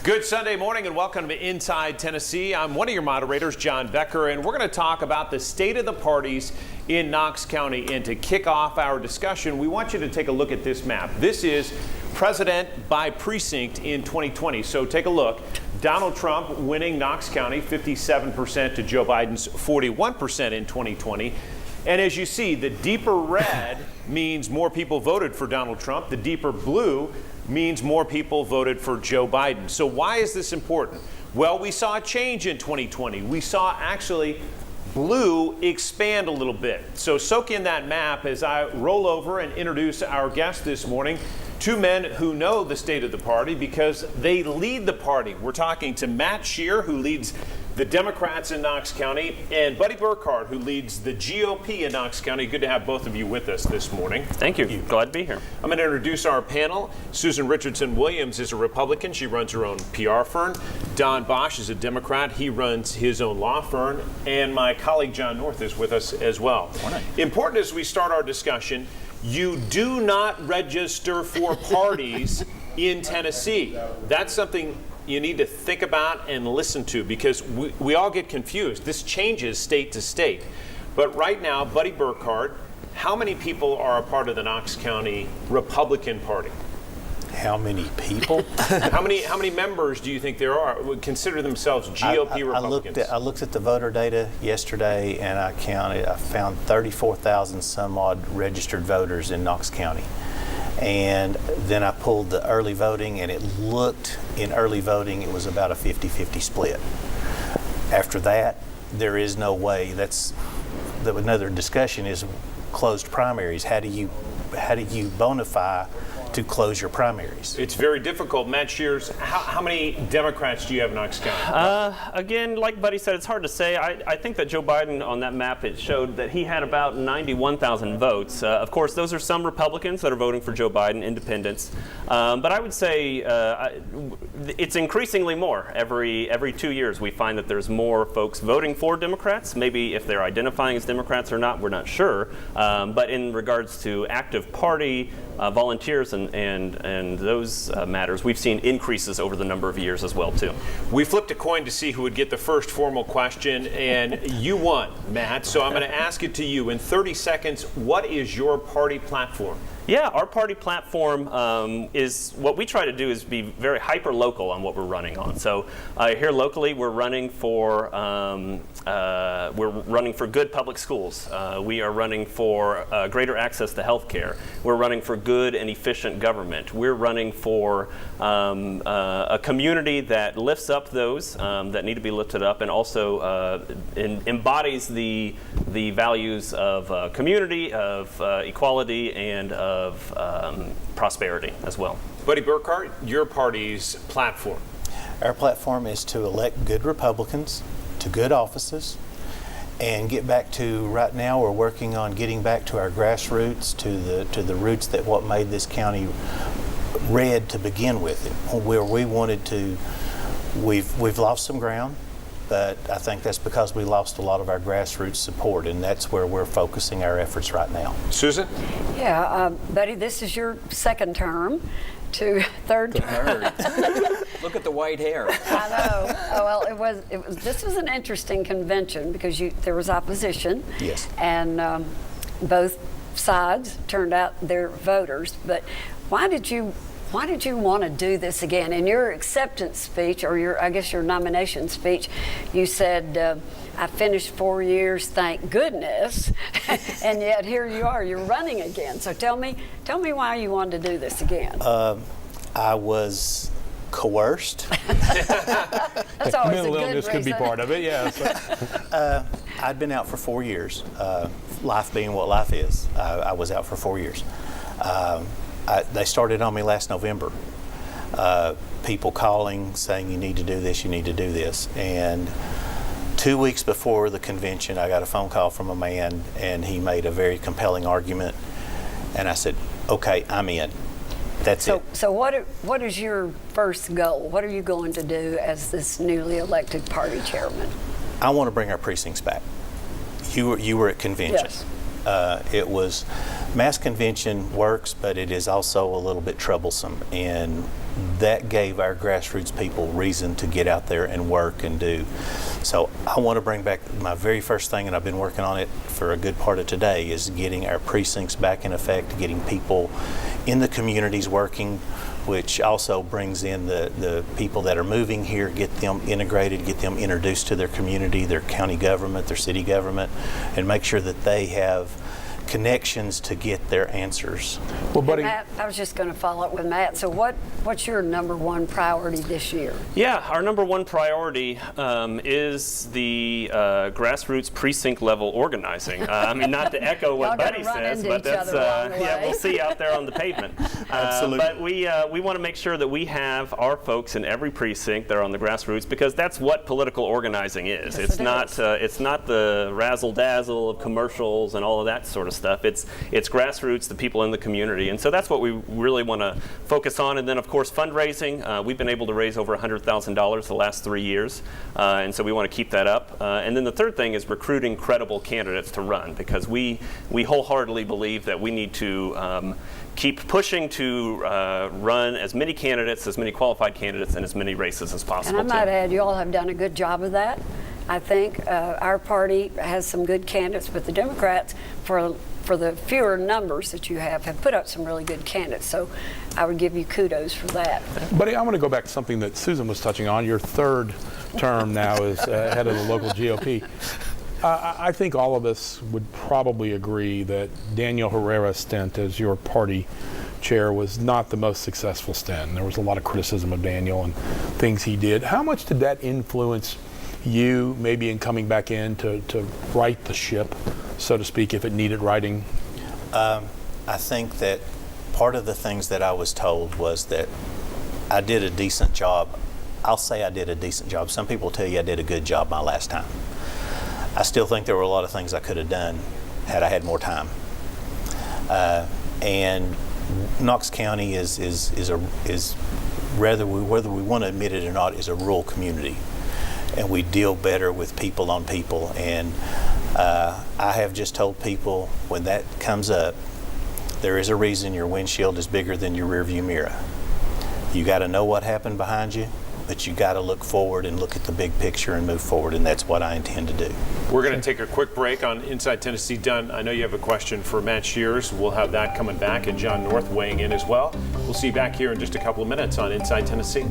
Good Sunday morning and welcome to Inside Tennessee. I'm one of your moderators, John Becker, and we're going to talk about the state of the parties in Knox County. And to kick off our discussion, we want you to take a look at this map. This is president by precinct in 2020. So take a look. Donald Trump winning Knox County 57% to Joe Biden's 41% in 2020. And as you see, the deeper red means more people voted for Donald Trump. The deeper blue means more people voted for Joe Biden. So why is this important? Well, we saw a change in 2020. We saw actually blue expand a little bit. So soak in that map as I roll over and introduce our guest this morning. Two men who know the state of the party because they lead the party. We're talking to Matt Shears, who leads the Democrats in Knox County, and Buddy Burkhardt, who leads the GOP in Knox County. Good to have both of you with us this morning. Thank you. Glad to be here. I'm going to introduce our panel. Susan Richardson Williams is a Republican. She runs her own PR firm. Don Bosch is a Democrat. He runs his own law firm. And my colleague John North is with us as well. Morning. Important as we start our discussion, you do not register for parties in Tennessee. That's something you need to think about and listen to because we all get confused. This changes state to state. But right now, Buddy Burkhardt, how many people are a part of the Knox County Republican Party? How many people? How many members do you think there are would consider themselves GOP Republicans? I looked at the voter data yesterday and I found 34,000 some odd registered voters in Knox County. And then I pulled the early voting, and it looked in early voting it was about a 50-50 split. After that, there is no way. Another discussion is closed primaries. How do you bona fide to close your primaries? It's very difficult. Matt Shears, how many Democrats do you have in Knox County? Again, like Buddy said, it's hard to say. I think that Joe Biden on that map, it showed that he had about 91,000 votes. Of course, those are some Republicans that are voting for Joe Biden, independents. But I would say it's increasingly more. Every 2 years, we find that there's more folks voting for Democrats. Maybe if they're identifying as Democrats or not, we're not sure. But in regards to active party, volunteers and those matters, we've seen increases over the number of years as well, too. We flipped a coin to see who would get the first formal question, and you won, Matt. So I'm going to ask it to you. In 30 seconds, what is your party platform? Yeah, our party platform is what we try to do is be very hyper-local on what we're running on. So here locally, we're running for good public schools. We are running for greater access to health care. We're running for good and efficient government. We're running for a community that lifts up those that need to be lifted up and also embodies the values of community, of equality, and of prosperity as well. Buddy Burkhardt, your party's platform. Our platform is to elect good Republicans to good offices and get back to, right now we're working on getting back to our grassroots, to the roots that what made this county red to begin with. Where we wanted to, we've lost some ground, but I think that's because we lost a lot of our grassroots support, and that's where we're focusing our efforts right now. Susan? Yeah, Buddy, this is your second term to third term. Look at the white hair. I know. Oh, well, this was an interesting convention because there was opposition. Yes. And both sides turned out their voters. But why did you want to do this again? In your acceptance speech, or your nomination speech, you said, I finished 4 years, thank goodness, and yet here you are, you're running again. So tell me why you wanted to do this again. I was coerced. That's always mental a good illness reason. could be part of it, yeah. I'd been out for 4 years, life being what life is. I was out for 4 years. They started on me last November. People calling, saying you need to do this, you need to do this. And 2 weeks before the convention, I got a phone call from a man, and he made a very compelling argument. And I said, okay, I'm in. That's it. So what is your first goal? What are you going to do as this newly elected party chairman? I want to bring our precincts back. You were at convention. Yes. It was mass convention works, but it is also a little bit troublesome, and that gave our grassroots people reason to get out there and work and do. So I want to bring back my very first thing, and I've been working on it for a good part of today, is getting our precincts back in effect, getting people in the communities working, which also brings in the people that are moving here, get them integrated, get them introduced to their community, their county government, their city government, and make sure that they have connections to get their answers. Well, buddy, Matt, I was just going to follow up with Matt. So what's your number one priority this year? Yeah, our number one priority is the grassroots precinct level organizing. I mean, not to echo what Y'all gotta Buddy run says, into but each that's other along the yeah, way. we'll see out there on the pavement. Absolutely. But we want to make sure that we have our folks in every precinct that are on the grassroots, because that's what political organizing is. Yes, It's not the razzle dazzle of commercials and all of that sort of stuff. It's grassroots, the people in the community, and so that's what we really want to focus on. And then, of course, fundraising. We've been able to raise over $100,000 the last 3 years, and so we want to keep that up. And then the third thing is recruiting credible candidates to run, because we wholeheartedly believe that we need to keep pushing to run as many candidates, as many qualified candidates, and as many races as possible. And I might add, you all have done a good job of that. I think our party has some good candidates, but the Democrats, for the fewer numbers that you have put up some really good candidates. So I would give you kudos for that. buddy, I want to go back to something that Susan was touching on. Your third term now as head of the local GOP. I think all of us would probably agree that Daniel Herrera's stint as your party chair was not the most successful stint. There was a lot of criticism of Daniel and things he did. How much did that influence you maybe in coming back in to right the ship, so to speak, if it needed righting? I think that part of the things that I was told was that I did a decent job. I'll say I did a decent job. Some people tell you I did a good job my last time. I still think there were a lot of things I could have done had I had more time. And Knox County is whether we want to admit it or not, is a rural community, and we deal better with people on people. And I have just told people, when that comes up, there is a reason your windshield is bigger than your rearview mirror. You got to know what happened behind you, but you got to look forward and look at the big picture and move forward, and that's what I intend to do. We're going to take a quick break on Inside Tennessee. Dunn, I know you have a question for Matt Shears. We'll have that coming back, and John North weighing in as well. We'll see you back here in just a couple of minutes on Inside Tennessee.